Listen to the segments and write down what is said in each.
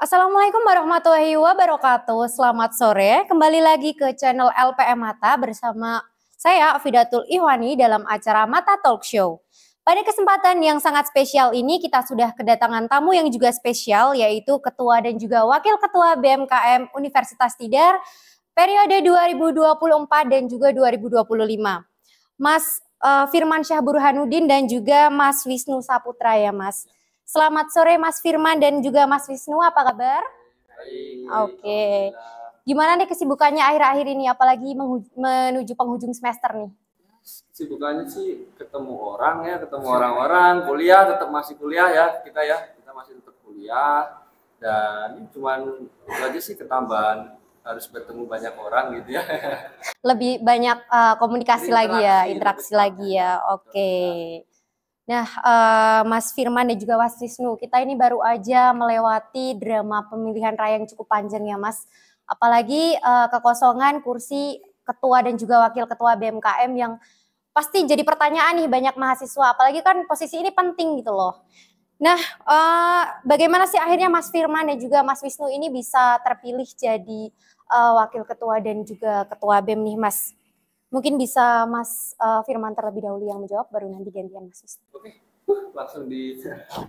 Assalamualaikum warahmatullahi wabarakatuh. Selamat sore. Kembali lagi ke channel LPM Mata bersama saya Afidatul Ihwani dalam acara Mata Talk Show. Pada kesempatan yang sangat spesial ini kita sudah kedatangan tamu yang juga spesial, yaitu Ketua dan juga Wakil Ketua BMKM Universitas Tidar periode 2024 dan juga 2025. Mas Firman Syah Burhanuddin dan juga Mas Wisnu Saputra ya Mas. Selamat sore Mas Firman dan juga Mas Wisnu, apa kabar? Baik. Oke. Gimana nih kesibukannya akhir-akhir ini, apalagi menuju penghujung semester nih? Kesibukannya sih ketemu orang ya, ketemu orang-orang, kuliah tetap masih kuliah ya, kita masih tetap kuliah, dan cuman itu aja sih ketambahan harus bertemu banyak orang gitu ya. Lebih banyak komunikasi lagi ya, interaksi lagi ya. Oke. Nah, Mas Firman dan juga Mas Wisnu, kita ini baru aja melewati drama pemilihan raya yang cukup panjang ya Mas. Apalagi kekosongan kursi ketua dan juga wakil ketua BMKM yang pasti jadi pertanyaan nih banyak mahasiswa. Apalagi kan posisi ini penting gitu loh. Nah, bagaimana sih akhirnya Mas Firman dan juga Mas Wisnu ini bisa terpilih jadi wakil ketua dan juga ketua BEM nih Mas? Mungkin bisa Mas Firman terlebih dahulu yang menjawab, baru nanti gantian Mas Wisnu. Oke, langsung di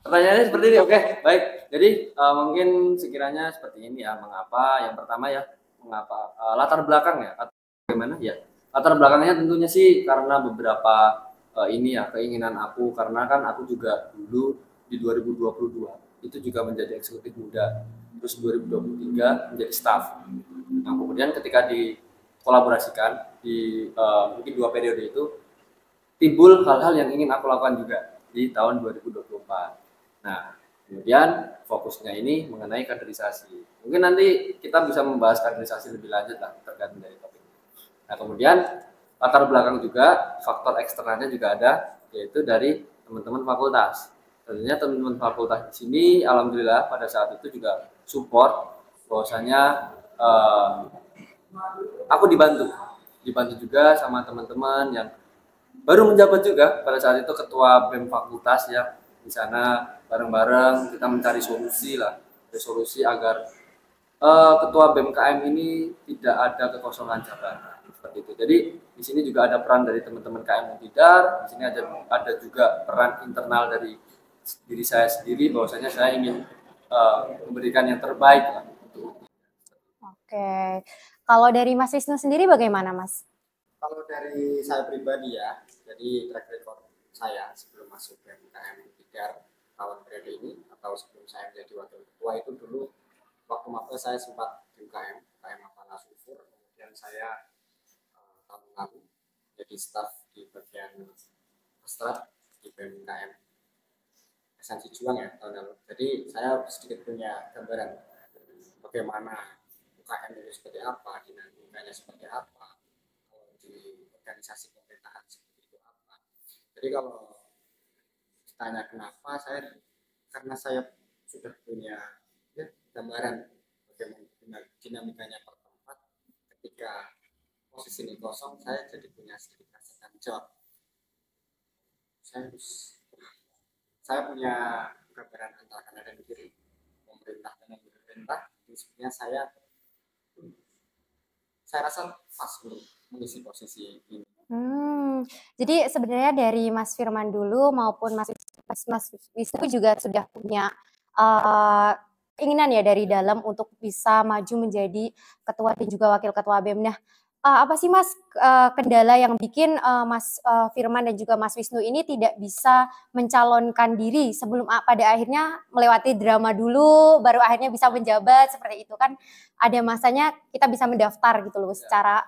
pertanyaannya seperti ini. Oke, baik. Jadi mungkin sekiranya seperti ini ya, mengapa? Yang pertama ya, mengapa latar belakang ya, atau bagaimana ya? Latar belakangnya tentunya sih karena beberapa ini ya keinginan aku, karena kan aku juga dulu di 2022 itu juga menjadi eksekutif muda, terus 2023 menjadi staff. Nah, kemudian ketika dikolaborasikan di mungkin 2 periode itu timbul hal-hal yang ingin aku lakukan juga di tahun 2024. Nah, kemudian fokusnya ini mengenai kaderisasi. Mungkin nanti kita bisa membahas kaderisasi lebih lanjut lah tergantung dari topik. Nah, kemudian latar belakang juga, faktor eksternalnya juga ada, yaitu dari teman-teman fakultas. Tentunya teman-teman fakultas di sini, alhamdulillah pada saat itu juga support bahwasanya aku dibantu juga sama teman-teman yang baru menjabat juga pada saat itu ketua BEM fakultas ya. Di sana bareng-bareng kita mencari solusi lah, solusi agar ketua BMKM ini tidak ada kekosongan jabatan seperti itu. Jadi di sini juga ada peran dari teman-teman KM Tidar, di sini ada juga peran internal dari diri saya sendiri bahwasanya saya ingin memberikan yang terbaik lah. Oke. Kalau dari Mas Wisnu sendiri bagaimana Mas? Kalau dari saya pribadi ya, jadi track record saya sebelum masuk BMKM Tidar tahun periode ini atau sebelum saya menjadi wakil ketua itu dulu waktu maba saya sempat di UKM Mapala Sulfur, kemudian saya tahun lalu jadi staf di bagian strat di BMKM Esensi Juang ya tahun lalu. Jadi saya sedikit punya gambaran bagaimana UKM itu seperti apa, dinamikanya seperti apa, di organisasi pemerintahan seperti itu apa. Jadi kalau ditanya kenapa, karena saya sudah punya ya, gambaran bagaimana dinamikanya per tempat. Ketika posisi ini kosong, saya jadi punya sedikit rasa tanggung jawab. Saya punya gambaran antara kanan dan kiri, pemerintah dan pemerintah. Sebenarnya saya rasa pas untuk mengisi posisi ini. Jadi sebenarnya dari Mas Firman dulu maupun Mas Wisnu juga sudah punya keinginan ya dari dalam untuk bisa maju menjadi ketua dan juga wakil ketua BEM. Nah, apa sih Mas kendala yang bikin Mas Firman dan juga Mas Wisnu ini tidak bisa mencalonkan diri sebelum pada akhirnya melewati drama dulu, baru akhirnya bisa menjabat seperti itu kan? Ada masanya kita bisa mendaftar gitu loh, secara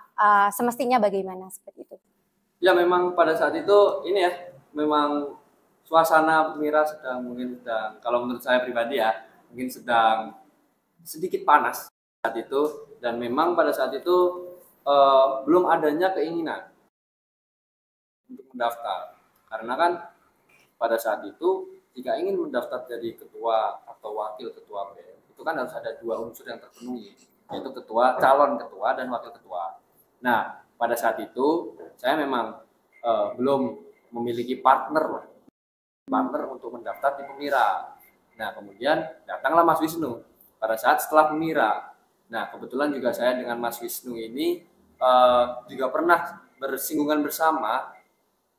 semestinya bagaimana seperti itu? Ya memang pada saat itu ini ya, memang suasana Mira mungkin sedang, kalau menurut saya pribadi ya, mungkin sedang sedikit panas saat itu, dan memang pada saat itu belum adanya keinginan untuk mendaftar, karena kan pada saat itu jika ingin mendaftar jadi ketua atau wakil ketua BEM itu kan harus ada 2 unsur yang terpenuhi, yaitu calon ketua dan wakil ketua. Nah, pada saat itu saya memang belum memiliki partner untuk mendaftar di Pemira. Nah, kemudian datanglah Mas Wisnu. pada saat setelah Pemira. Nah, kebetulan juga saya dengan Mas Wisnu ini juga pernah bersinggungan bersama,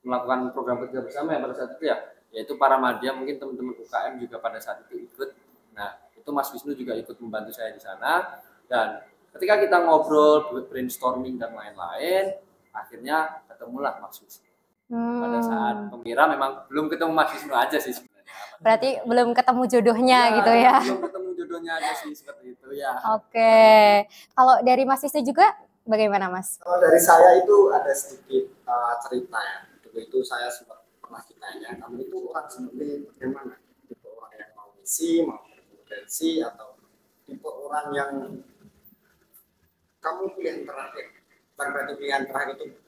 melakukan program kerja bersama ya pada saat itu ya, yaitu para media, mungkin teman-teman UKM juga pada saat itu ikut. Nah, itu Mas Wisnu juga ikut membantu saya di sana, dan ketika kita ngobrol, brainstorming dan lain-lain, akhirnya ketemulah Mas Wisnu. Pada saat Pemira memang belum ketemu Mas Wisnu aja sih sebenarnya. Berarti belum ketemu jodohnya gitu ya. Belum ketemu jodohnya aja sih seperti itu ya. Oke. Kalau dari Mas Wisnu juga bagaimana Mas? Kalau dari saya itu ada sedikit cerita ya. Dulu itu saya sempat pernah ditanya, kamu itu orang seperti bagaimana? Tipe orang yang mau misi, mau berpotensi, atau tipe orang yang kamu pilihan terakhir? Bukan berarti pilihan terakhir itu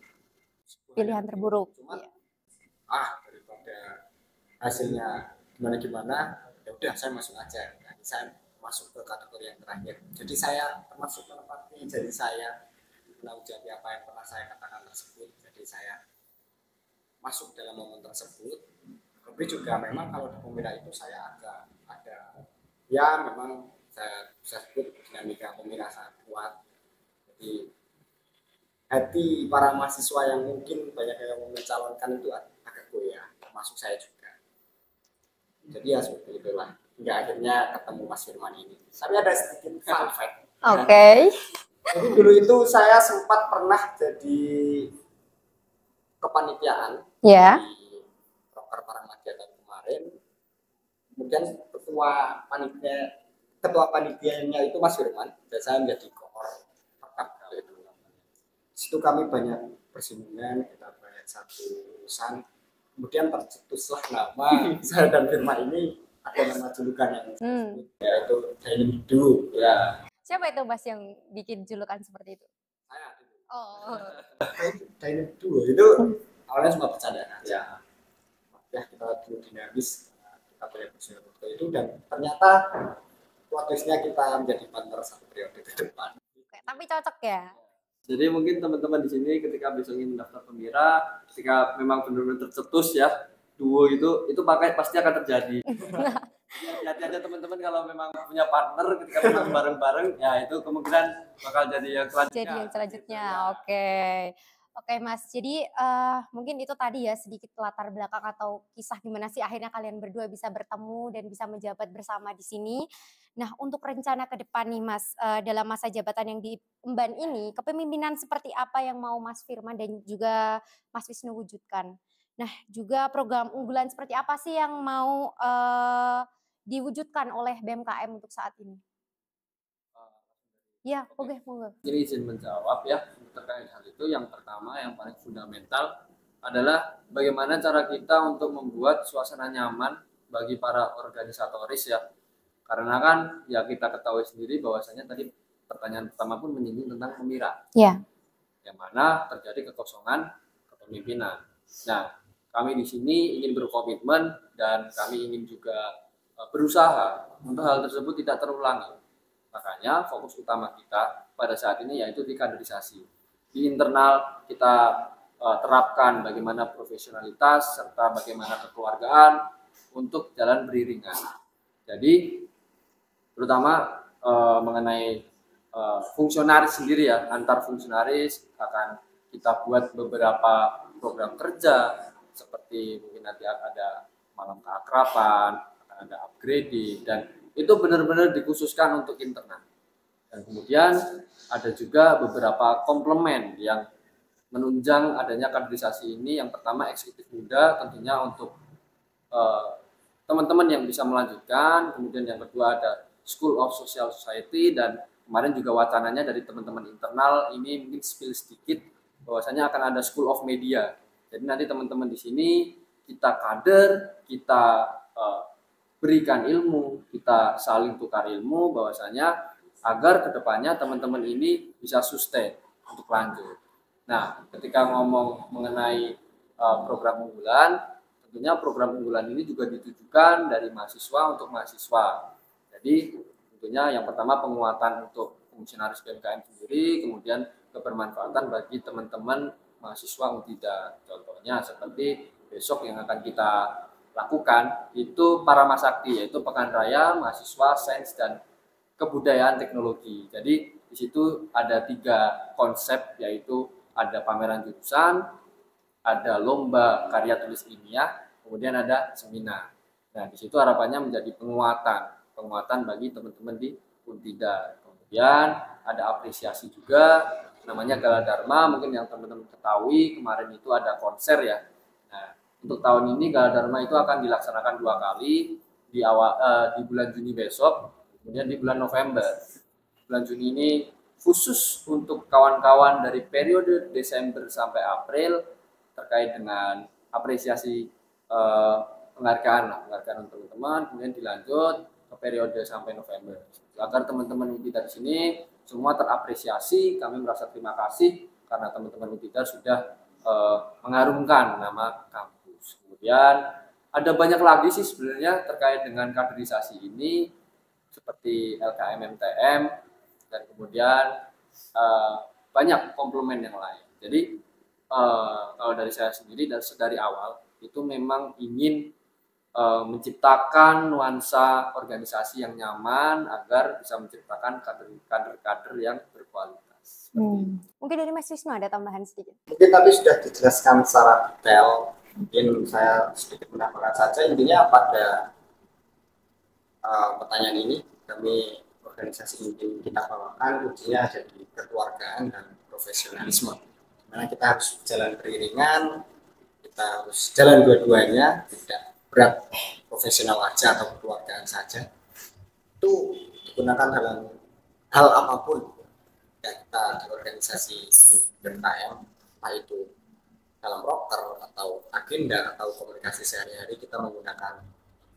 Pilihan terburuk. Cuma daripada hasilnya gimana-gimana, ya udah saya masuk aja. Nah, saya masuk ke kategori yang terakhir. Jadi saya termasuk menepati jadi saya menanggung jawab apa yang pernah saya katakan tersebut. Jadi saya masuk dalam momen tersebut. Tapi juga memang kalau di Pemira itu saya agak ada, ya memang saya bisa sebut dinamika Pemira sangat kuat. Jadi hati para mahasiswa yang mungkin banyak yang mencalonkan itu agak goyah, termasuk saya juga. Jadi ya seperti itulah. Hingga akhirnya ketemu Mas Firman ini. Tapi ada sedikit fun fact. Oke. Jadi dulu itu saya sempat pernah jadi kepanitiaan Ya. di Proker Paramadya tahun kemarin. Kemudian ketua panitianya itu Mas Firman, dan saya menjadi koor tetap kali itu. Di situ kami banyak bersinggungan, kita banyak satu urusan. Kemudian tercetuslah nama saya dan Firman ini, ada nama julukan yang yaitu Dainim Du. Ya. Siapa itu Mas yang bikin julukan seperti itu? Saya. Oh. Dainim Du itu awalnya cuma bercandaan aja. Ya kita dulu dinamis, kita banyak bersinggungan waktu itu, dan ternyata waktunya kita menjadi partner satu periode ke depan. Tapi cocok ya? Jadi mungkin teman-teman di sini ketika besok ingin mendaftar Pemira, ketika memang benar-benar tercetus ya, duo itu pasti akan terjadi. Hati-hati aja teman-teman kalau memang punya partner ketika memang bareng-bareng, ya itu kemungkinan bakal jadi yang selanjutnya. Jadi yang selanjutnya, oke. Oke Mas, jadi mungkin itu tadi ya sedikit latar belakang atau kisah gimana sih akhirnya kalian berdua bisa bertemu dan bisa menjabat bersama di sini. Nah untuk rencana ke depan nih Mas, dalam masa jabatan yang diemban ini, kepemimpinan seperti apa yang mau Mas Firman dan juga Mas Wisnu wujudkan? Nah juga program unggulan seperti apa sih yang mau diwujudkan oleh BMKM untuk saat ini? Ya, oke, monggo. Jadi izin menjawab ya terkait hal itu. Yang pertama, yang paling fundamental adalah bagaimana cara kita untuk membuat suasana nyaman bagi para organisatoris ya. Karena kan ya kita ketahui sendiri bahwasanya tadi pertanyaan pertama pun menyinggung tentang Pemira. Ya. Yang mana terjadi kekosongan kepemimpinan. Nah, kami di sini ingin berkomitmen dan kami ingin juga berusaha untuk hal tersebut tidak terulang. Makanya fokus utama kita pada saat ini yaitu di kaderisasi. Di internal kita terapkan bagaimana profesionalitas serta bagaimana kekeluargaan untuk jalan beriringan. Jadi terutama mengenai fungsionaris sendiri ya, antar fungsionaris akan kita buat beberapa program kerja seperti mungkin nanti ada malam keakraban, akan ada upgrading, dan itu benar-benar dikhususkan untuk internal. Dan kemudian ada juga beberapa komplement yang menunjang adanya kaderisasi ini. Yang pertama eksekutif muda tentunya untuk teman-teman yang bisa melanjutkan. Kemudian yang kedua ada School of Social Society, dan kemarin juga wacananya dari teman-teman internal ini mungkin spill sedikit bahwasanya akan ada School of Media. Jadi nanti teman-teman di sini kita kader, kita berikan ilmu, kita saling tukar ilmu bahwasanya agar kedepannya teman-teman ini bisa sustain untuk lanjut. Nah, ketika ngomong mengenai program unggulan, tentunya program unggulan ini juga ditujukan dari mahasiswa untuk mahasiswa. Jadi tentunya yang pertama penguatan untuk fungsionaris BMKM sendiri, kemudian kebermanfaatan bagi teman-teman mahasiswa Untida. Contohnya seperti besok yang akan kita lakukan itu para Masakti, yaitu Pekan Raya Mahasiswa Sains dan kebudayaan teknologi. Jadi di situ ada 3 konsep, yaitu ada pameran jurusan, ada lomba karya tulis ilmiah, kemudian ada seminar. Nah, di situ harapannya menjadi penguatan bagi teman-teman di Untidar. Kemudian ada apresiasi juga, namanya Gala Dharma, mungkin yang teman-teman ketahui kemarin itu ada konser ya. Nah, untuk tahun ini Gala Dharma itu akan dilaksanakan 2 kali, di bulan Juni besok, kemudian di bulan November. Bulan Juni ini khusus untuk kawan-kawan dari periode Desember sampai April terkait dengan apresiasi penghargaan untuk teman-teman, kemudian dilanjut ke periode sampai November. Agar teman-teman Untidar di sini semua terapresiasi, kami merasa terima kasih karena teman-teman Untidar sudah mengharumkan nama kampus. Kemudian ada banyak lagi sih sebenarnya terkait dengan kaderisasi ini, seperti LKM MTM, dan kemudian banyak komplement yang lain. Jadi kalau dari saya sendiri dari awal itu memang ingin menciptakan nuansa organisasi yang nyaman agar bisa menciptakan kader-kader yang berkualitas. Mungkin dari Mas Wisnu ada tambahan sedikit. Mungkin tapi sudah dijelaskan secara detail. Mungkin saya sedikit menambahkan saja, intinya pada pertanyaan ini kami organisasi ini kita bawakan kuncinya ada di kekeluargaan dan profesionalisme. Dimana kita harus jalan beriringan, kita harus jalan dua-duanya, tidak berat profesional aja atau kekeluargaan saja. Itu digunakan dalam hal apapun ya, kita di organisasi BMKM, entah itu dalam proker atau agenda atau komunikasi sehari-hari, kita menggunakan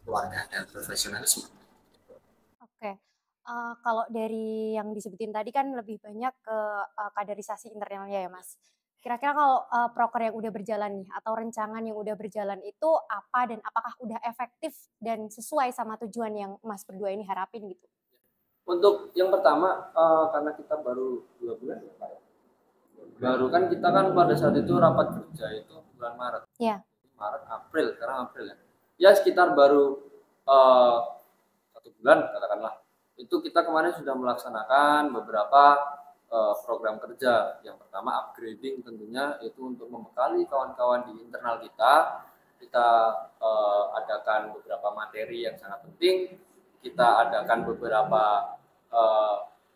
keluarga dan profesionalisme. Oke. Kalau dari yang disebutin tadi kan lebih banyak ke kaderisasi internalnya ya Mas. Kira-kira kalau proker yang udah berjalan nih atau rencangan yang udah berjalan itu apa dan apakah udah efektif dan sesuai sama tujuan yang Mas berdua ini harapin gitu? Untuk yang pertama, karena kita baru 2 bulan ya Pak ya. Baru kan kita kan pada saat itu rapat kerja itu bulan Maret. Iya. Maret, April, sekarang April ya. Ya sekitar baru 1 bulan katakanlah. Itu kita kemarin sudah melaksanakan beberapa program kerja. Yang pertama upgrading tentunya itu untuk membekali kawan-kawan di internal kita. Kita adakan beberapa materi yang sangat penting. Kita adakan beberapa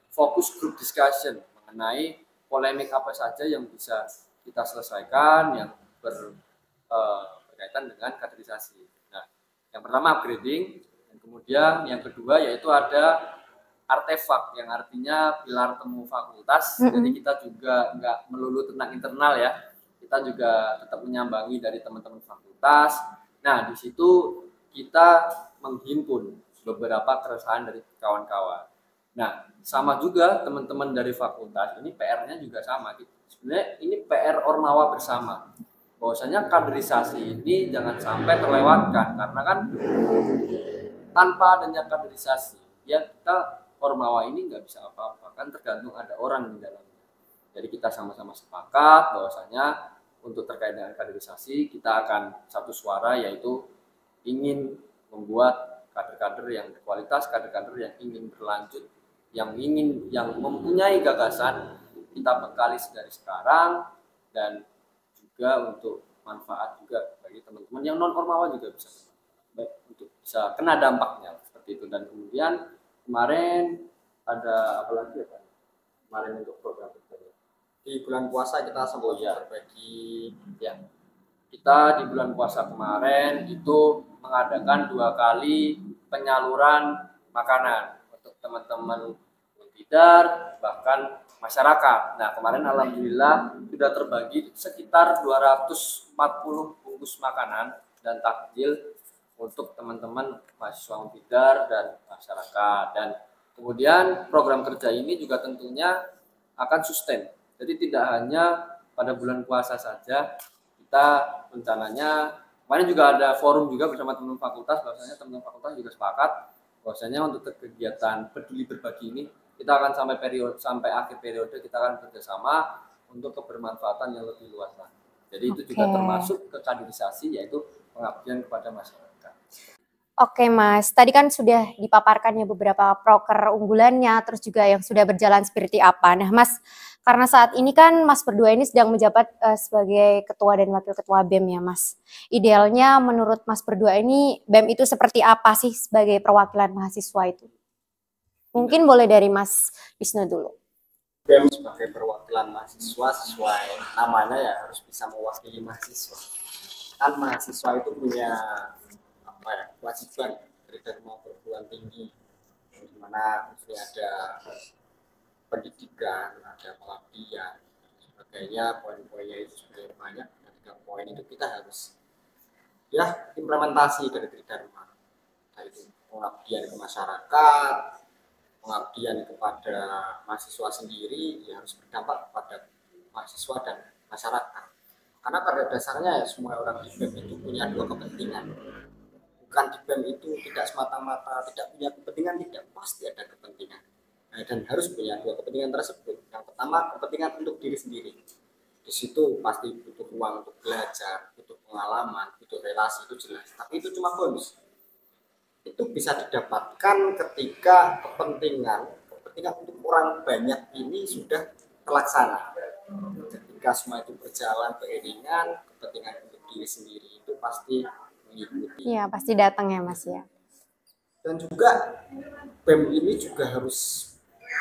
fokus group discussion mengenai polemik apa saja yang bisa kita selesaikan yang berkaitan dengan kaderisasi. Nah, yang pertama upgrading, dan kemudian yang kedua yaitu ada artefak yang artinya pilar temu fakultas. Jadi kita juga nggak melulu tentang internal ya, kita juga tetap menyambangi dari teman-teman fakultas. Nah, di situ kita menghimpun beberapa keresahan dari kawan-kawan. Nah, sama juga teman-teman dari fakultas ini PR-nya juga sama. Sebenarnya ini PR Ormawa bersama. Bahwasanya kaderisasi ini jangan sampai terlewatkan, karena kan tanpa adanya kaderisasi ya kita Ormawa ini nggak bisa apa-apa, kan tergantung ada orang di dalamnya. Jadi kita sama-sama sepakat bahwasanya untuk terkait dengan kaderisasi kita akan satu suara, yaitu ingin membuat kader-kader yang berkualitas, kader-kader yang ingin berlanjut, yang mempunyai gagasan, kita bekali dari sekarang, dan juga untuk manfaat juga bagi teman-teman yang non Ormawa juga bisa untuk bisa kena dampaknya seperti itu. Dan kemudian kemarin ada apa lagi ya Pak? Kemarin untuk program Di bulan puasa kita sempat berbagi ya. Kita di bulan puasa kemarin itu mengadakan 2 kali penyaluran makanan untuk teman-teman Untidar bahkan masyarakat. Nah, kemarin alhamdulillah sudah terbagi sekitar 240 bungkus makanan dan takjil untuk teman-teman mahasiswa Untidar dan masyarakat. Dan kemudian program kerja ini juga tentunya akan sustain. Jadi tidak hanya pada bulan puasa saja, kita rencananya kemarin juga ada forum juga bersama teman-teman fakultas, bahwasanya teman-teman fakultas juga sepakat bahwasanya untuk kegiatan peduli berbagi ini kita akan sampai akhir periode kita akan bekerjasama untuk kebermanfaatan yang lebih luas lagi. Jadi itu juga termasuk ke kaderisasi, yaitu pengabdian kepada masyarakat. Oke Mas, tadi kan sudah dipaparkan ya beberapa proker unggulannya, terus juga yang sudah berjalan seperti apa. Nah Mas, karena saat ini kan Mas berdua ini sedang menjabat sebagai ketua dan wakil ketua BEM ya Mas. Idealnya menurut Mas berdua ini BEM itu seperti apa sih sebagai perwakilan mahasiswa itu? Mungkin boleh dari Mas Wisnu dulu. BEM sebagai perwakilan mahasiswa sesuai namanya ya harus bisa mewakili mahasiswa. Kan mahasiswa itu punya apa ya, kewajiban dari Dharma perguruan tinggi, di mana mesti ada pendidikan, ada pengabdian, dan sebagainya. Poin-poinnya itu sebenarnya banyak. Dan 3 poin itu kita harus ya implementasi dari Tridharma, yaitu pengabdian ke masyarakat, pengabdian kepada mahasiswa sendiri, yang harus berdampak kepada mahasiswa dan masyarakat. Karena pada dasarnya ya semua orang di BEM itu punya 2 kepentingan. Bukan di BEM itu tidak semata-mata tidak punya kepentingan, tidak, pasti ada kepentingan. Nah, dan harus punya 2 kepentingan tersebut. Yang pertama kepentingan untuk diri sendiri. Di situ pasti butuh uang untuk belajar, butuh pengalaman, butuh relasi, itu jelas. Tapi itu cuma bonus. Itu bisa didapatkan ketika kepentingan untuk orang banyak ini sudah terlaksana. Ketika semua itu berjalan beriringan, kepentingan untuk diri sendiri itu pasti mengikuti. Iya pasti datang ya Mas ya. Dan juga BEM ini juga harus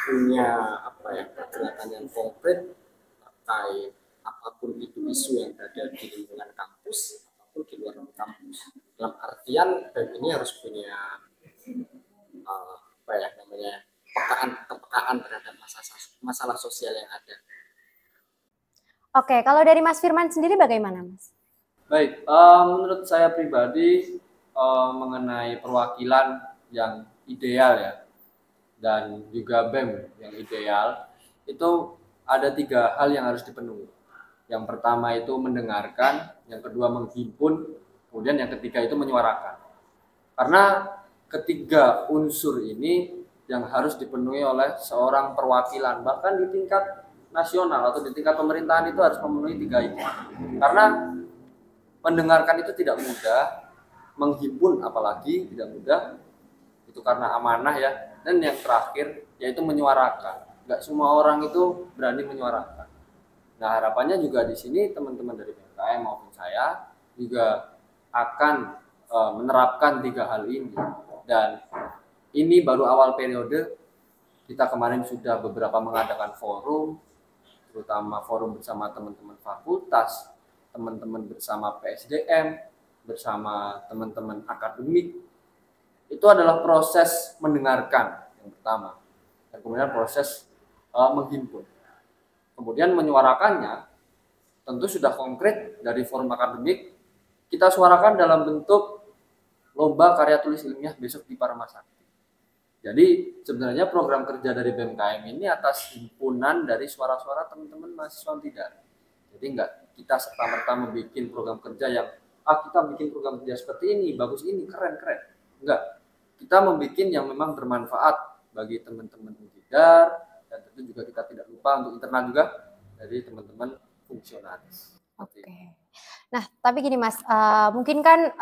punya apa ya, pergerakan yang konkret terkait apapun itu isu yang ada di lingkungan kampus ataupun di luar kampus. Dalam artian BEM ini harus punya apa ya namanya, kepekaan terhadap masalah sosial yang ada. Oke, kalau dari Mas Firman sendiri bagaimana Mas? Baik, menurut saya pribadi mengenai perwakilan yang ideal ya, dan juga BEM yang ideal, itu ada 3 hal yang harus dipenuhi. Yang pertama itu mendengarkan, yang kedua menghimpun, kemudian yang ketiga itu menyuarakan. Karena ketiga unsur ini yang harus dipenuhi oleh seorang perwakilan, bahkan di tingkat nasional atau di tingkat pemerintahan itu harus memenuhi 3 ini. Karena mendengarkan itu tidak mudah, menghimpun apalagi tidak mudah, itu karena amanah ya. Dan yang terakhir yaitu menyuarakan. Nggak semua orang itu berani menyuarakan. Nah harapannya juga di sini teman-teman dari BMKM maupun saya juga akan menerapkan 3 hal ini. Dan ini baru awal periode, kita kemarin sudah beberapa mengadakan forum, terutama forum bersama teman-teman fakultas, teman-teman bersama PSDM, bersama teman-teman akademik. Itu adalah proses mendengarkan yang pertama, dan kemudian proses menghimpun. Kemudian menyuarakannya tentu sudah konkret dari forum akademik, kita suarakan dalam bentuk lomba karya tulis ilmiah besok di Paramasakti. Jadi sebenarnya program kerja dari BMKM ini atas himpunan dari suara-suara teman-teman mahasiswa tidak. Jadi enggak kita serta-merta membuat program kerja yang kita bikin program kerja seperti ini, bagus ini, keren-keren. Enggak. Kita membuat yang memang bermanfaat bagi teman-teman Untidar, dan tentu juga kita tidak lupa untuk internal juga dari teman-teman fungsionalis. Oke. Nah, tapi gini Mas, mungkin kan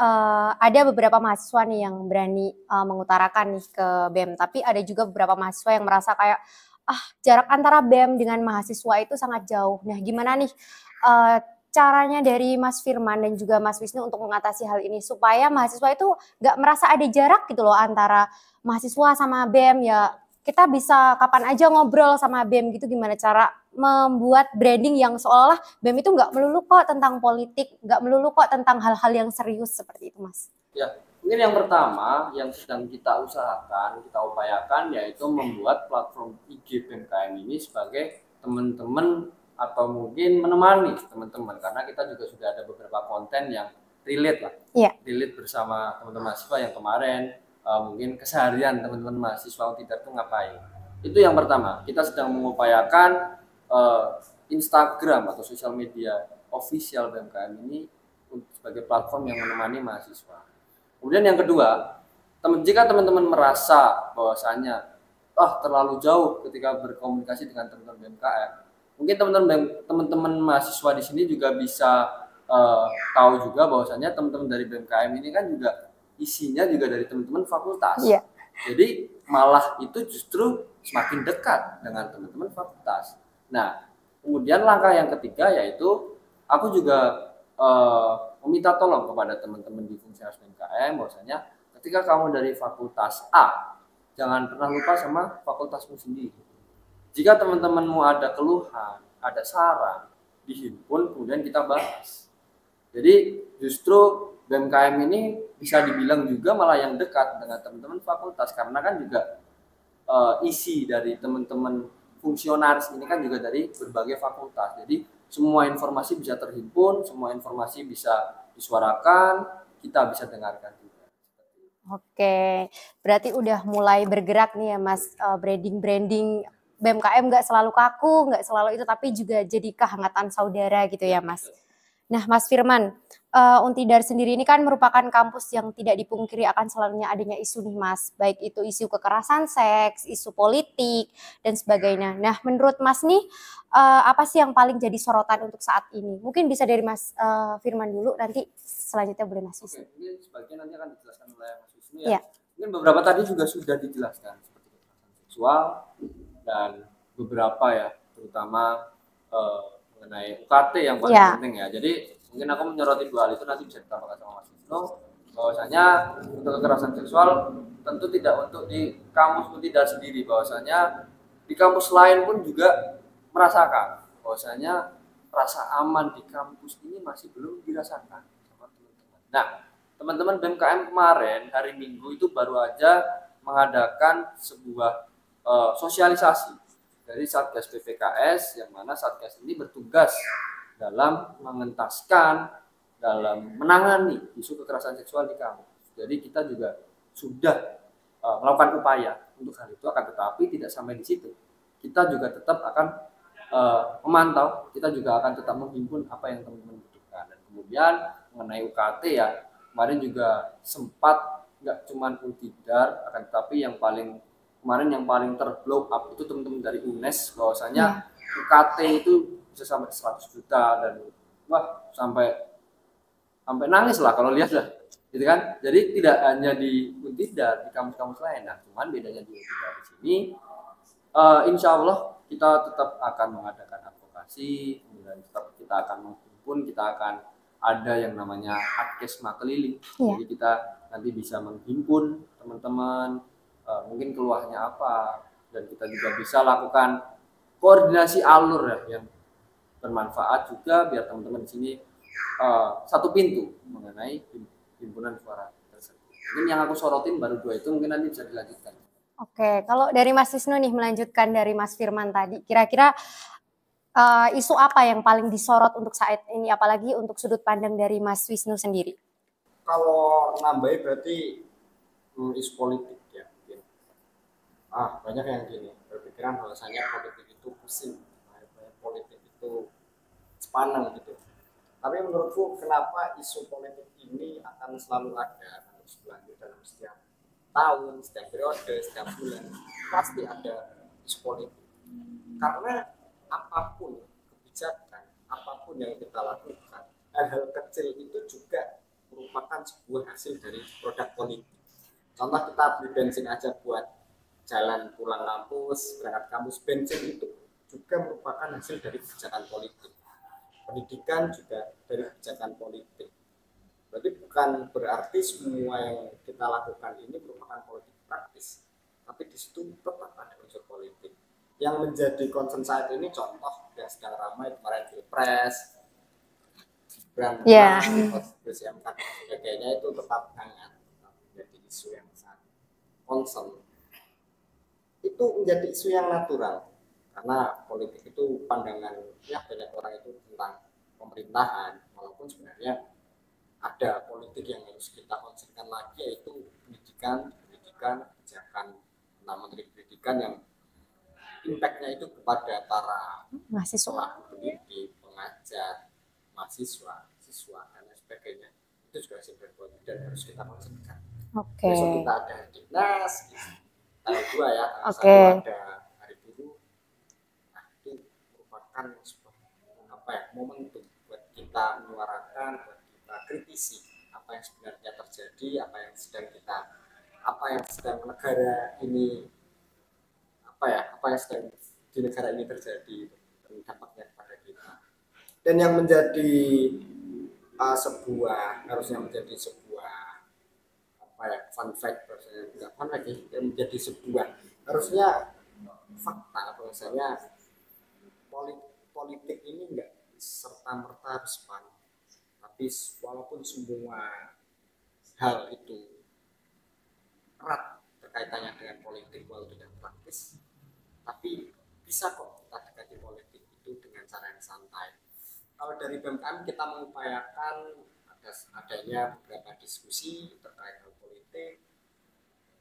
ada beberapa mahasiswa nih yang berani mengutarakan nih ke BEM, tapi ada juga beberapa mahasiswa yang merasa kayak jarak antara BEM dengan mahasiswa itu sangat jauh. Nah, gimana nih caranya dari Mas Firman dan juga Mas Wisnu untuk mengatasi hal ini supaya mahasiswa itu nggak merasa ada jarak gitu loh antara mahasiswa sama BEM ya. Kita bisa kapan aja ngobrol sama BEM gitu, gimana cara membuat branding yang seolah BEM itu nggak melulu kok tentang politik, nggak melulu kok tentang hal-hal yang serius seperti itu Mas. Ya, mungkin yang pertama yang sedang kita usahakan, kita upayakan yaitu membuat platform IG BMKM ini sebagai teman-teman atau mungkin menemani teman-teman, karena kita juga sudah ada beberapa konten yang relate lah, relate bersama teman-teman mahasiswa yang kemarin mungkin keseharian teman-teman mahasiswa Untidar itu ngapain. Itu yang pertama, kita sedang mengupayakan Instagram atau sosial media official BMKM ini sebagai platform yang menemani mahasiswa. Kemudian yang kedua, jika teman-teman merasa bahwasanya terlalu jauh ketika berkomunikasi dengan teman-teman BMKM, mungkin teman-teman mahasiswa di sini juga bisa tahu juga bahwasanya teman-teman dari BMKM ini kan juga isinya juga dari teman-teman fakultas. Iya. Jadi malah itu justru semakin dekat dengan teman-teman fakultas. Nah, kemudian langkah yang ketiga yaitu aku juga meminta tolong kepada teman-teman di Fungsionaris BMKM bahwasanya ketika kamu dari fakultas A, jangan pernah lupa sama fakultasmu sendiri. Jika teman-temanmu ada keluhan, ada saran, dihimpun kemudian kita bahas. Jadi justru BMKM ini bisa dibilang juga malah yang dekat dengan teman-teman fakultas karena kan juga isi dari teman-teman fungsionaris ini kan juga dari berbagai fakultas. Jadi semua informasi bisa terhimpun, semua informasi bisa disuarakan, kita bisa dengarkan juga. Oke, berarti udah mulai bergerak nih ya Mas, branding BMKM nggak selalu kaku, nggak selalu itu, tapi juga jadi kehangatan saudara gitu ya Mas. Nah Mas Firman, Untidar sendiri ini kan merupakan kampus yang tidak dipungkiri akan selalunya adanya isu nih Mas, baik itu isu kekerasan seks, isu politik, dan sebagainya. Nah menurut Mas nih, apa sih yang paling jadi sorotan untuk saat ini? Mungkin bisa dari Mas Firman dulu, nanti selanjutnya boleh Mas Wisnu. Oke, ini sebagian nanti akan dijelaskan oleh Mas Wisnu ya. Iya. Mungkin beberapa tadi juga sudah dijelaskan seperti kekerasan seksual dan beberapa ya, terutama mengenai UKT yang paling penting ya. Jadi mungkin aku menyoroti dua hal itu nanti bisa ditambahkan sama Mas Wisnu bahwasanya untuk kekerasan seksual tentu tidak untuk di kampus Untidar sendiri, bahwasanya di kampus lain pun juga merasakan bahwasanya rasa aman di kampus ini masih belum dirasakan sama teman-teman. Nah, teman-teman BMKM kemarin hari Minggu itu baru aja mengadakan sebuah sosialisasi dari Satgas PPKS yang mana Satgas ini bertugas dalam mengentaskan, dalam menangani isu kekerasan seksual di kampus. Jadi kita juga sudah melakukan upaya untuk hal itu, akan tetapi tidak sampai di situ. Kita juga tetap akan memantau, kita juga akan tetap menghimpun apa yang teman-teman butuhkan. Dan kemudian mengenai UKT ya, kemarin juga sempat nggak cuma Untidar, akan tetapi yang paling kemarin yang paling terblow up itu teman-teman dari UNES bahwasanya UKT itu bisa sampai 100 juta dan wah sampai nangis lah kalau lihat lah gitu kan. Jadi tidak hanya di Untidar, di kampus-kampus lain. Nah, cuman bedanya di Untidar di sini insya Allah kita tetap akan mengadakan advokasi, kemudian tetap kita akan menghimpun, kita akan ada yang namanya adkesma keliling. Jadi kita nanti bisa menghimpun teman-teman mungkin keluarnya apa, dan kita juga bisa lakukan koordinasi alur ya yang bermanfaat juga biar teman-teman di sini satu pintu mengenai himpunan suara tersebut. Mungkin yang aku sorotin baru dua itu, mungkin nanti bisa dilanjutkan. Oke, kalau dari Mas Wisnu nih melanjutkan dari Mas Firman tadi, kira-kira isu apa yang paling disorot untuk saat ini, apalagi untuk sudut pandang dari Mas Wisnu sendiri? Kalau nambahin berarti isu politik ya mungkin. Banyak yang gini berpikiran bahwasanya politik itu pusing, politik itu sepaneng gitu. Tapi menurutku kenapa isu politik ini akan selalu ada terus berlanjut dalam setiap tahun, setiap periode, setiap bulan pasti ada isu politik. Karena apapun kebijakan, apapun yang kita lakukan, hal-hal kecil itu juga merupakan sebuah hasil dari produk politik. Contoh kita beli bensin aja buat jalan pulang kampus, berangkat kampus, bensin itu juga merupakan hasil dari kebijakan politik. Pendidikan juga dari kebijakan politik. Berarti bukan berarti semua yang kita lakukan ini merupakan politik praktis, tapi di situ tetap ada unsur politik. Yang menjadi concern saat ini contoh yang sedang ramai kemarin Pilpres, Gibran, MK dan sebagainya itu tetap hangat, tetap menjadi isu yang sangat concern. Itu menjadi isu yang natural karena politik itu pandangan ya banyak orang itu tentang pemerintahan, walaupun sebenarnya ada politik yang harus kita konsentrasikan lagi, yaitu pendidikan, kebijakan tentang menteri pendidikan yang impact-nya itu kepada para mahasiswa, pendidik, pengajar, mahasiswa, siswa dan lain sebagainya. Itu juga hasil dari politik dan harus kita konsentrasikan. Besok kita ada dinas, tanggal 2 ya, satu ada hari buruh. Nah, itu merupakan sebuah momentum buat kita menyuarakan, buat kita kritisi apa apa yang sebenarnya terjadi, apa yang sedang negara ini apa yang sedang di negara ini terjadi dan dampaknya kepada kita. Dan yang menjadi harusnya menjadi sebuah fun fact, enggak fun fact, yang menjadi sebuah harusnya fakta bahwasanya politik ini enggak serta merta harus fun, tapi walaupun semua hal itu erat terkaitannya dengan politik walau tidak praktis, tapi bisa kok kita dekati politik itu dengan cara yang santai. Kalau dari BMKM kita mengupayakan adanya beberapa diskusi terkait hal politik,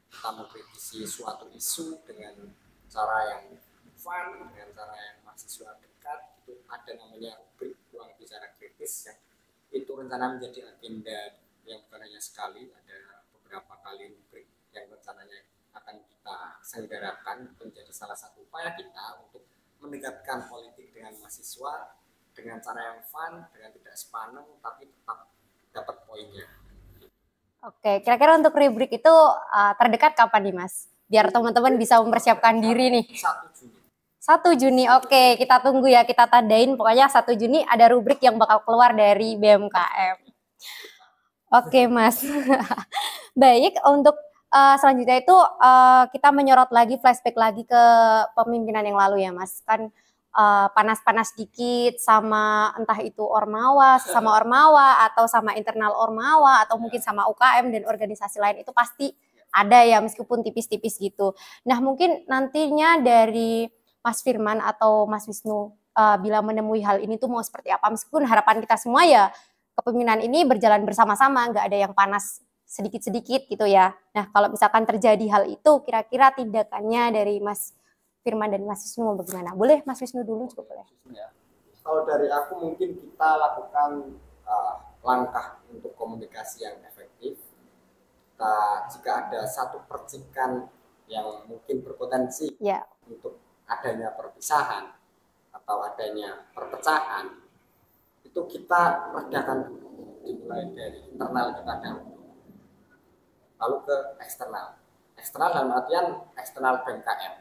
kita mengkritisi suatu isu dengan cara yang fun, dengan cara yang mahasiswa dekat. Itu ada namanya rubrik ruang bicara kritis yang itu rencana menjadi agenda yang bukan hanya sekali, ada beberapa kali rubrik yang rencananya akan kita selenggarakan menjadi salah satu upaya kita untuk mendekatkan politik dengan mahasiswa dengan cara yang fun, dengan tidak sepaneng tapi tetap dapat poinnya. Oke, kira-kira untuk rubrik itu terdekat kapan nih Mas? Biar teman-teman bisa mempersiapkan diri nih. 1 Juni. 1 Juni, oke, kita tunggu ya, kita tandain. Pokoknya 1 Juni ada rubrik yang bakal keluar dari BMKM. Oke Mas. Baik, untuk selanjutnya itu kita menyorot lagi, flashback lagi ke pemimpinan yang lalu ya Mas. Kan panas-panas dikit sama entah itu ormawa, sama ormawa, atau sama internal ormawa, atau mungkin sama UKM dan organisasi lain itu pasti ada ya meskipun tipis-tipis gitu. Nah mungkin nantinya dari Mas Firman atau Mas Wisnu bila menemui hal ini tuh mau seperti apa, meskipun harapan kita semua ya kepemimpinan ini berjalan bersama-sama, nggak ada yang panas sedikit-sedikit gitu ya. Nah kalau misalkan terjadi hal itu, kira-kira tindakannya dari Mas Firman dan Mas Wisnu bagaimana? Boleh Mas Wisnu dulu juga boleh. Kalau dari aku mungkin kita lakukan langkah untuk komunikasi yang efektif. Jika ada satu percikan yang mungkin berpotensi untuk adanya perpisahan atau adanya perpecahan, itu kita redakan dimulai dari internal kita dahulu, lalu ke eksternal. Eksternal dalam artian eksternal BMKM.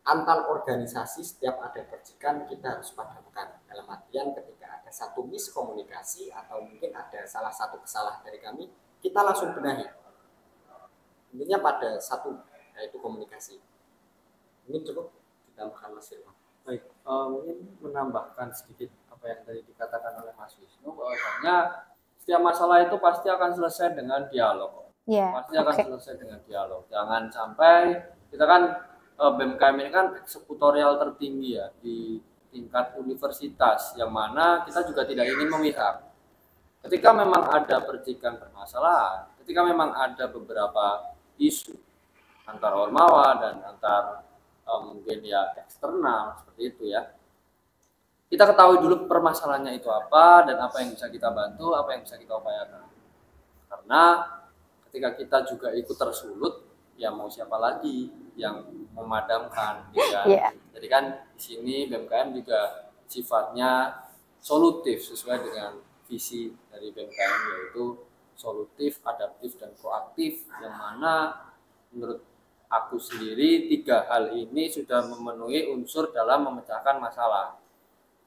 Antar organisasi setiap ada percikan kita harus padamkan. Dalam artian ketika ada satu miskomunikasi atau mungkin ada salah satu kesalahan dari kami, kita langsung benahi. Intinya pada satu, yaitu komunikasi. Ini cukup ditambahkan Mas Firman. Baik, mungkin menambahkan sedikit apa yang tadi dikatakan oleh Mas Wisnu, bahwasanya setiap masalah itu pasti akan selesai dengan dialog. Pasti akan selesai dengan dialog. Jangan sampai kita kan BMKM ini kan eksekutorial tertinggi ya di tingkat universitas, yang mana kita juga tidak ingin memihak. Ketika memang ada percikan permasalahan, ketika memang ada beberapa isu antar ormawa dan antar mungkin ya eksternal seperti itu ya, kita ketahui dulu permasalahannya itu apa dan apa yang bisa kita bantu, apa yang bisa kita upayakan. Karena ketika kita juga ikut tersulut, ya mau siapa lagi yang memadamkan, ya kan? Jadi kan di sini BMKM juga sifatnya solutif sesuai dengan visi dari BMKM, yaitu solutif, adaptif, dan proaktif, yang mana menurut aku sendiri 3 hal ini sudah memenuhi unsur dalam memecahkan masalah.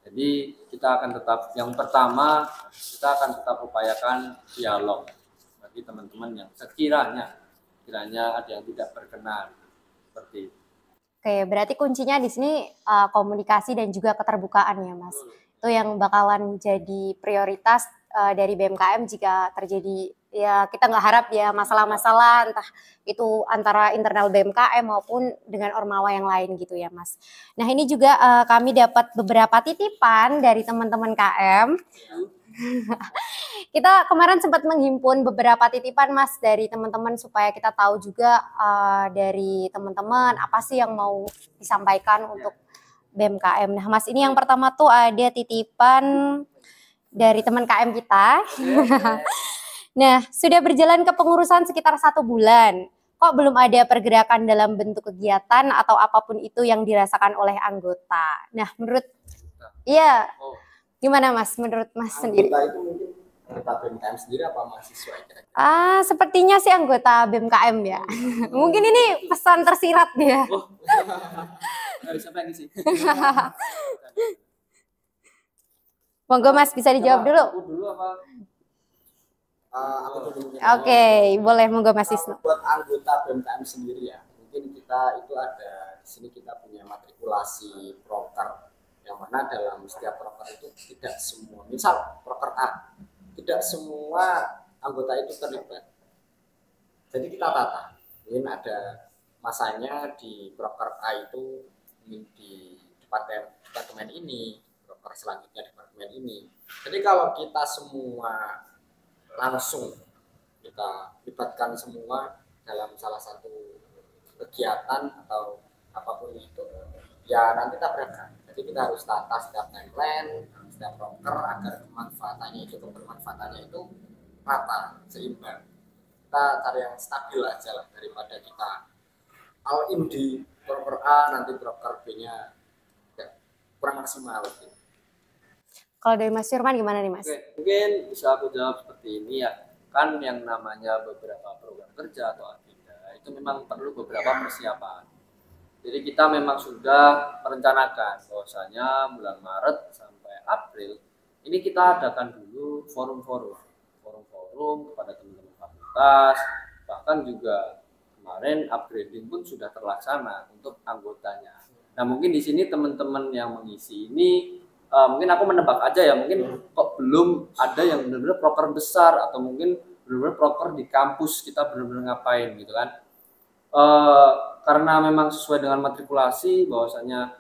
Jadi kita akan tetap, yang pertama kita akan tetap upayakan dialog bagi teman-teman yang sekiranya ada yang tidak berkenan seperti itu. Oke, berarti kuncinya di sini komunikasi dan juga keterbukaan ya Mas. Itu yang bakalan jadi prioritas dari BMKM jika terjadi, ya kita nggak harap ya masalah-masalah entah itu antara internal BMKM maupun dengan ormawa yang lain gitu ya Mas. Nah ini juga kami dapat beberapa titipan dari teman-teman KM. Kita kemarin sempat menghimpun beberapa titipan Mas dari teman-teman supaya kita tahu juga dari teman-teman apa sih yang mau disampaikan untuk BMKM. Nah Mas, ini yang pertama tuh ada titipan dari teman KM kita. Nah, sudah berjalan kepengurusan sekitar 1 bulan. Kok belum ada pergerakan dalam bentuk kegiatan atau apapun itu yang dirasakan oleh anggota. Nah, menurut gimana Mas, menurut Mas sendiri? Anggota itu mungkin Anggota BMKM sendiri apa mahasiswa kira-kira? Sepertinya sih anggota BMKM ya. Mungkin ini pesan tersirat dia. Oh, siapa yang ngisi? Monggo Mas bisa dijawab dulu. Aku dulu apa? Aku dulu. Oke, boleh monggo Mas Isnu. Buat anggota BMKM sendiri ya, mungkin kita itu ada di sini kita punya matrikulasi proker, yang mana dalam setiap proker itu tidak semua, misal proker A, tidak semua anggota itu terlibat. Jadi kita tata, mungkin ada masanya di proker A itu di departemen ini, proker selanjutnya departemen ini. Jadi kalau kita semua langsung kita libatkan semua dalam salah satu kegiatan atau apapun itu, ya nanti tabrakan. Jadi kita harus tata setiap timeline, setiap broker agar kebermanfaatannya itu rata, seimbang. Kita cari yang stabil aja lah daripada kita all in di broker A nanti broker B-nya ya, kurang maksimal gitu. Kalau dari Mas Firman gimana nih Mas? Oke, mungkin bisa aku jawab seperti ini ya. Kan yang namanya beberapa program kerja atau agenda itu memang perlu beberapa persiapan. Jadi kita memang sudah merencanakan bahwasanya bulan Maret sampai April ini kita adakan dulu forum-forum kepada teman-teman fakultas, bahkan juga kemarin upgrading pun sudah terlaksana untuk anggotanya. Nah mungkin di sini teman-teman yang mengisi ini mungkin aku menebak aja ya, mungkin kok belum ada yang benar-benar proker besar atau mungkin benar-benar proker di kampus kita benar-benar ngapain gitu kan. Karena memang sesuai dengan matrikulasi bahwasanya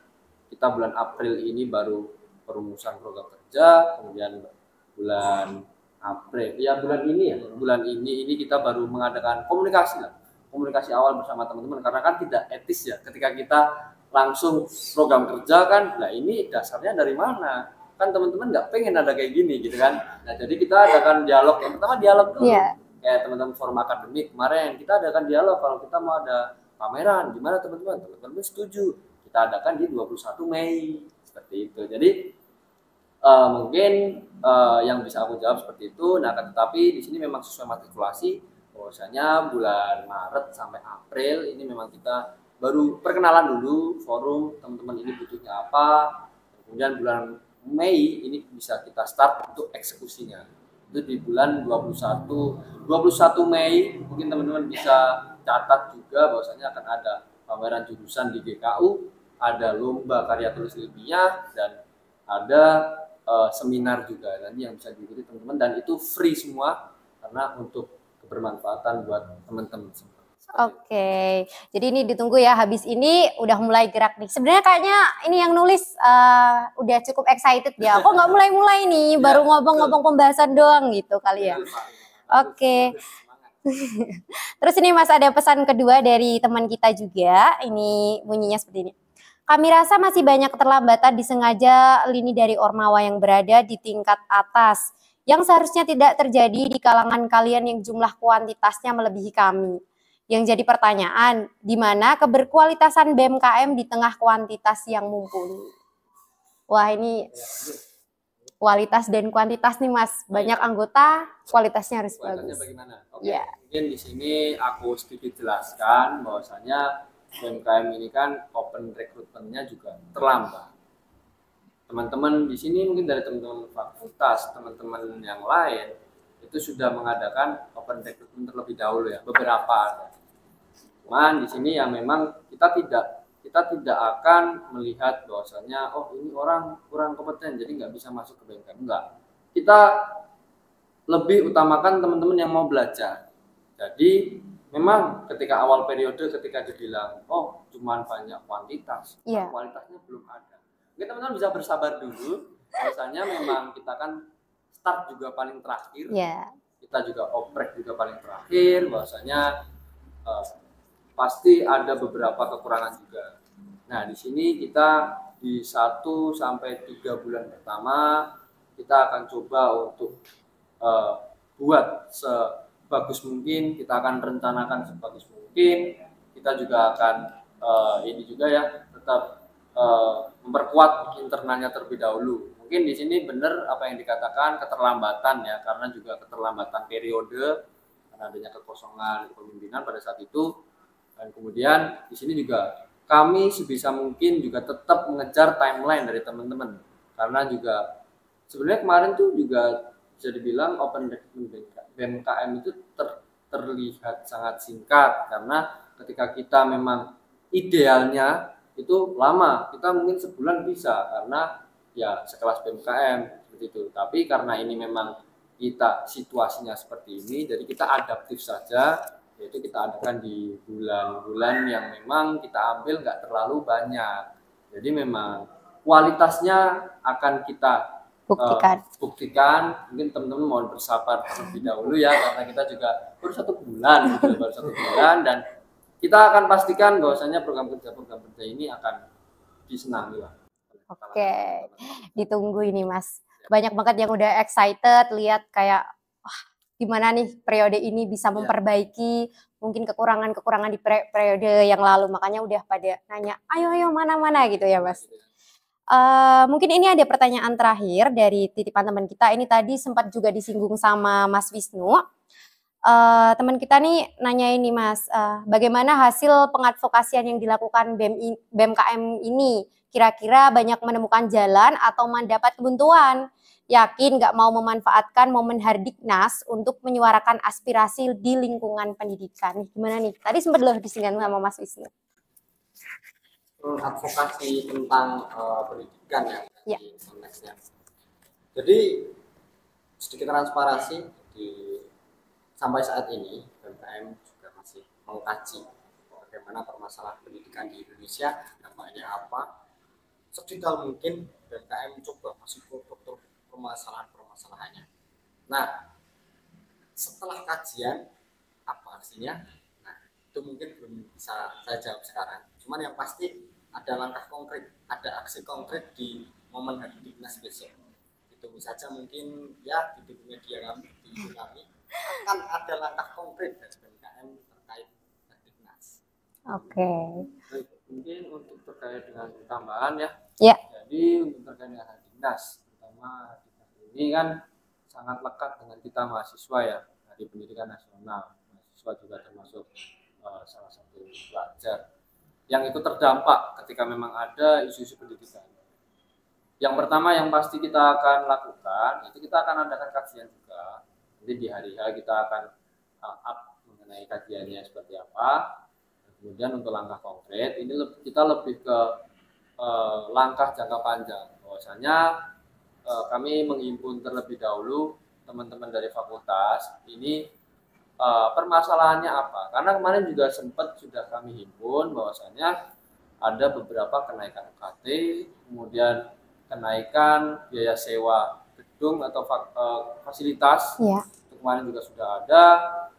kita bulan April ini baru perumusan program kerja, kemudian bulan April ya bulan ini kita baru mengadakan komunikasi awal bersama teman-teman, karena kan tidak etis ya ketika kita langsung program kerja kan. Nah ini dasarnya dari mana, kan teman-teman nggak pengen ada kayak gini gitu kan. Nah jadi kita adakan dialog, yang pertama dialog dulu. Kayak teman-teman forum akademik kemarin kita adakan dialog kalau kita mau ada pameran, gimana teman-teman setuju, kita adakan di 21 Mei seperti itu. Jadi mungkin yang bisa aku jawab seperti itu. Nah tetapi di sini memang sesuai matrikulasi bahwasanya bulan Maret sampai April ini memang kita baru perkenalan dulu forum, teman-teman ini butuhnya apa, kemudian bulan Mei ini bisa kita start untuk eksekusinya. Itu di bulan 21 Mei mungkin teman-teman bisa catat juga bahwasanya akan ada pameran jurusan di GKU, ada lomba karya tulis ilmiah, dan ada seminar juga nanti yang bisa diikuti teman-teman, dan itu free semua karena untuk kebermanfaatan buat teman-teman semua. Oke, jadi ini ditunggu ya, habis ini udah mulai gerak nih. Sebenarnya kayaknya ini yang nulis udah cukup excited ya. Kok nggak mulai-mulai nih, baru ngomong-ngomong pembahasan doang gitu kali ya. Oke. Terus ini Mas ada pesan kedua dari teman kita juga, ini bunyinya seperti ini. Kami rasa masih banyak keterlambatan disengaja lini dari Ormawa yang berada di tingkat atas, yang seharusnya tidak terjadi di kalangan kalian yang jumlah kuantitasnya melebihi kami. Yang jadi pertanyaan, di mana keberkualitasan BMKM di tengah kuantitas yang mumpuni? Wah ini kualitas dan kuantitas nih Mas, banyak anggota, kualitasnya harus bagus. Bagaimana? Oke, mungkin di sini aku sedikit jelaskan bahwasanya BMKM ini kan open recruitment-nya juga terlambat. Teman-teman di sini mungkin dari teman-teman fakultas, teman-teman yang lain itu sudah mengadakan open recruitment terlebih dahulu ya, beberapa ada. Cuman di sini ya memang kita tidak akan melihat bahwasanya oh ini orang kurang kompeten jadi nggak bisa masuk ke BMKM. Enggak. Kita lebih utamakan teman-teman yang mau belajar. Jadi memang ketika awal periode ketika dibilang oh cuman banyak kuantitas, kualitasnya belum ada. Mungkin teman-teman bisa bersabar dulu. Bahwasanya memang kita kan start juga paling terakhir. Kita juga oprek juga paling terakhir. Bahwasanya pasti ada beberapa kekurangan juga. Nah, di sini kita di 1 sampai 3 bulan pertama kita akan coba untuk buat sebagus mungkin, kita akan rencanakan sebagus mungkin. Kita juga akan ini juga ya tetap memperkuat internalnya terlebih dahulu. mungkin di sini benar apa yang dikatakan keterlambatan ya, karena juga keterlambatan periode karena adanya kekosongan kepemimpinan pada saat itu. Dan kemudian di sini juga kami sebisa mungkin juga tetap mengejar timeline dari teman-teman, karena juga sebenarnya kemarin tuh juga bisa dibilang open recruitment BMKM itu terlihat sangat singkat, karena ketika kita memang idealnya itu lama, kita mungkin sebulan bisa karena ya sekelas BMKM seperti itu. Tapi karena ini memang kita situasinya seperti ini, jadi kita adaptif saja, yaitu kita adakan di bulan-bulan yang memang kita ambil nggak terlalu banyak. Jadi memang kualitasnya akan kita buktikan. Mungkin teman-teman mohon bersabar terlebih dahulu ya, karena kita juga baru 1 bulan gitu, baru 1 bulan, dan kita akan pastikan bahwasanya program kerja ini akan disenangi lah. Oke, ditunggu ini Mas. Banyak banget yang udah excited lihat kayak wah, gimana nih periode ini bisa memperbaiki mungkin kekurangan-kekurangan di periode yang lalu, makanya udah pada nanya ayo mana-mana gitu ya Mas. Mungkin ini ada pertanyaan terakhir dari titipan teman kita, ini tadi sempat juga disinggung sama Mas Wisnu. Teman kita nih nanya ini Mas, bagaimana hasil pengadvokasian yang dilakukan BMKM ini? Kira-kira banyak menemukan jalan atau mendapat kebuntuan? Yakin nggak mau memanfaatkan momen Hardiknas untuk menyuarakan aspirasi di lingkungan pendidikan. Gimana nih? Tadi sempat loh disinggung sama Mas Wisnu. Advokasi tentang pendidikan ya. Di konteksnya. Jadi sedikit transparansi sampai saat ini BMKM juga masih mengkaji bagaimana permasalahan pendidikan di Indonesia, dampaknya apa. Sedetail mungkin BMKM coba masih foto permasalahannya. Nah, setelah kajian apa hasilnya? Nah, itu mungkin belum bisa saya jawab sekarang. Cuman yang pasti ada langkah konkret, ada aksi konkret di momen Hardiknas besok. Ditunggu saja mungkin ya di media kami, di kami akan ada langkah konkret dari BMKM terkait Hardiknas. Oke. Mungkin untuk terkait dengan tambahan ya. Ya. Jadi untuk terkait dengan Hardiknas, terutama Hardiknas ini kan sangat lekat dengan kita mahasiswa ya, dari pendidikan nasional. Mahasiswa juga termasuk salah satu pelajar yang itu terdampak ketika memang ada isu-isu pendidikan. Yang pertama yang pasti kita akan lakukan, itu kita akan adakan kajian juga. Jadi di hari H kita akan up mengenai kajiannya seperti apa. Kemudian untuk langkah konkret, ini kita lebih ke langkah jangka panjang. Bahwasanya kami menghimpun terlebih dahulu teman-teman dari fakultas, ini permasalahannya apa. Karena kemarin juga sempat sudah kami himpun bahwasanya ada beberapa kenaikan UKT, kemudian kenaikan biaya sewa gedung atau fasilitas, kemarin juga sudah ada.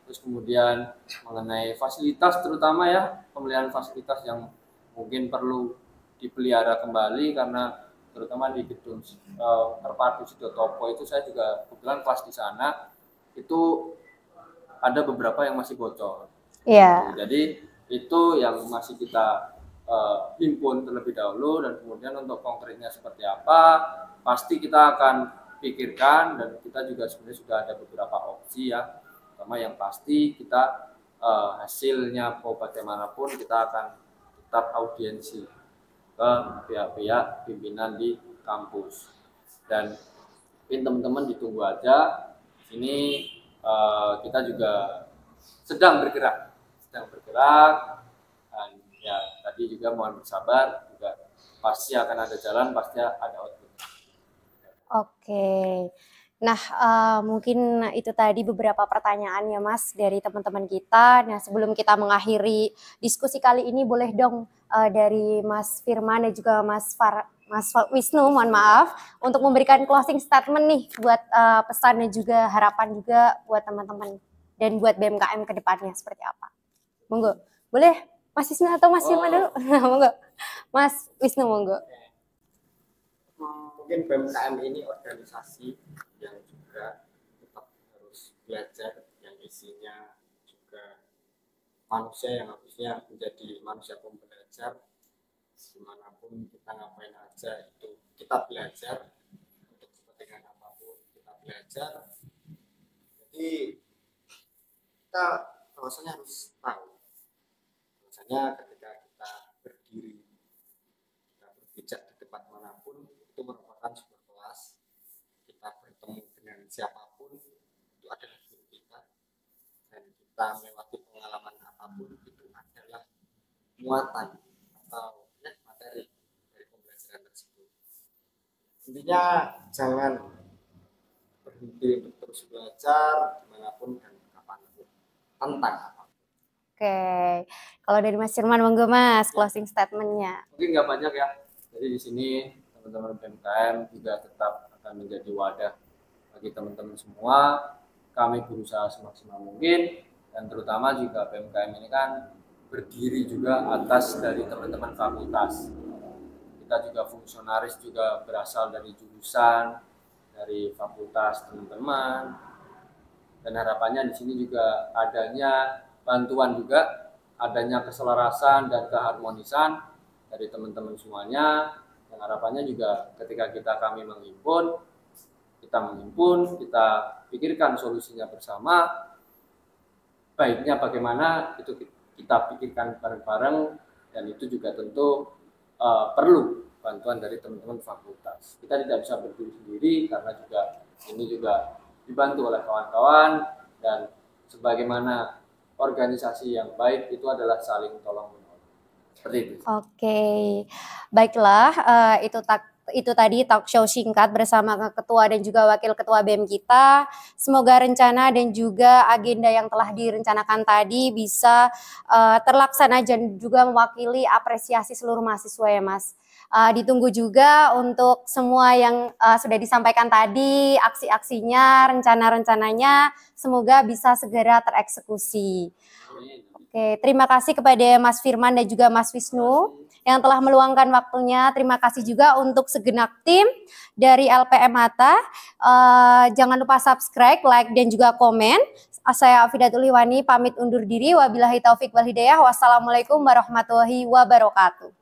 Terus kemudian mengenai fasilitas, terutama ya pemeliharaan fasilitas yang mungkin perlu dipelihara kembali, karena terutama di gedung terpadu Sidotopo itu saya juga kebetulan kelas di sana, itu ada beberapa yang masih bocor. Jadi itu yang masih kita himpun terlebih dahulu, dan kemudian untuk konkretnya seperti apa pasti kita akan pikirkan, dan kita juga sebenarnya sudah ada beberapa opsi ya. Pertama yang pasti kita hasilnya mau bagaimanapun kita akan tetap audiensi ke pihak-pihak pimpinan di kampus, dan teman-teman ditunggu aja. Ini kita juga sedang bergerak, dan ya tadi juga mohon bersabar, juga pasti akan ada jalan, pasti ada output. Oke. Nah, mungkin itu tadi beberapa pertanyaan ya Mas dari teman-teman kita. Nah, sebelum kita mengakhiri diskusi kali ini, boleh dong dari Mas Firman dan juga Mas Wisnu, mohon maaf, untuk memberikan closing statement nih buat pesan dan juga harapan juga buat teman-teman dan buat BMKM ke depannya seperti apa. Monggo. Boleh Mas Wisnu atau Mas Firman dulu? Monggo. Mas Wisnu, monggo. Mungkin BMKM ini organisasi yang juga tetap harus belajar, yang isinya juga manusia yang harusnya menjadi manusia pembelajar. Dimanapun kita ngapain aja itu kita belajar, belajar. Jadi kita bahwasanya harus tahu bahwasanya ketika kita berdiri, kita berpijak di tempat manapun itu merupakan sebuah kelas. Kita bertemu dengan siapapun itu adalah guru kita, dan kita melewati pengalaman apapun itu adalah muatan atau materi dari pembelajaran tersebut. Intinya jangan berhenti untuk terus belajar dimanapun dan kapanpun tentang apa. Oke, kalau dari Mas Firman, monggo Mas, closing statementnya. Mungkin nggak banyak ya. Jadi di sini teman-teman PMKM juga tetap akan menjadi wadah bagi teman-teman semua. Kami berusaha semaksimal mungkin, dan terutama juga PMKM ini kan berdiri juga atas dari teman-teman fakultas. Kita juga fungsionaris juga berasal dari jurusan, dari fakultas teman-teman, dan harapannya di sini juga adanya bantuan juga, adanya keselarasan dan keharmonisan dari teman-teman semuanya. Dan harapannya juga ketika kami menghimpun, kita pikirkan solusinya bersama. Baiknya bagaimana itu kita pikirkan bareng-bareng, dan itu juga tentu perlu bantuan dari teman-teman fakultas. Kita tidak bisa berdiri sendiri karena juga ini juga dibantu oleh kawan-kawan, dan sebagaimana organisasi yang baik itu adalah saling tolong menolong. Seperti itu. Oke, baiklah, itu tadi talk show singkat bersama ketua dan juga wakil ketua BEM kita. Semoga rencana dan juga agenda yang telah direncanakan tadi bisa terlaksana dan juga mewakili apresiasi seluruh mahasiswa ya Mas. Ditunggu juga untuk semua yang sudah disampaikan tadi, aksi-aksinya, rencana-rencananya, semoga bisa segera tereksekusi. Oke, terima kasih kepada Mas Firman dan juga Mas Wisnu yang telah meluangkan waktunya. Terima kasih juga untuk segenap tim dari LPM Hatta. Jangan lupa subscribe, like, dan juga komen. Saya Afidatul Hiwani pamit undur diri. Wabillahi taufik wal hidayah. Wassalamualaikum warahmatullahi wabarakatuh.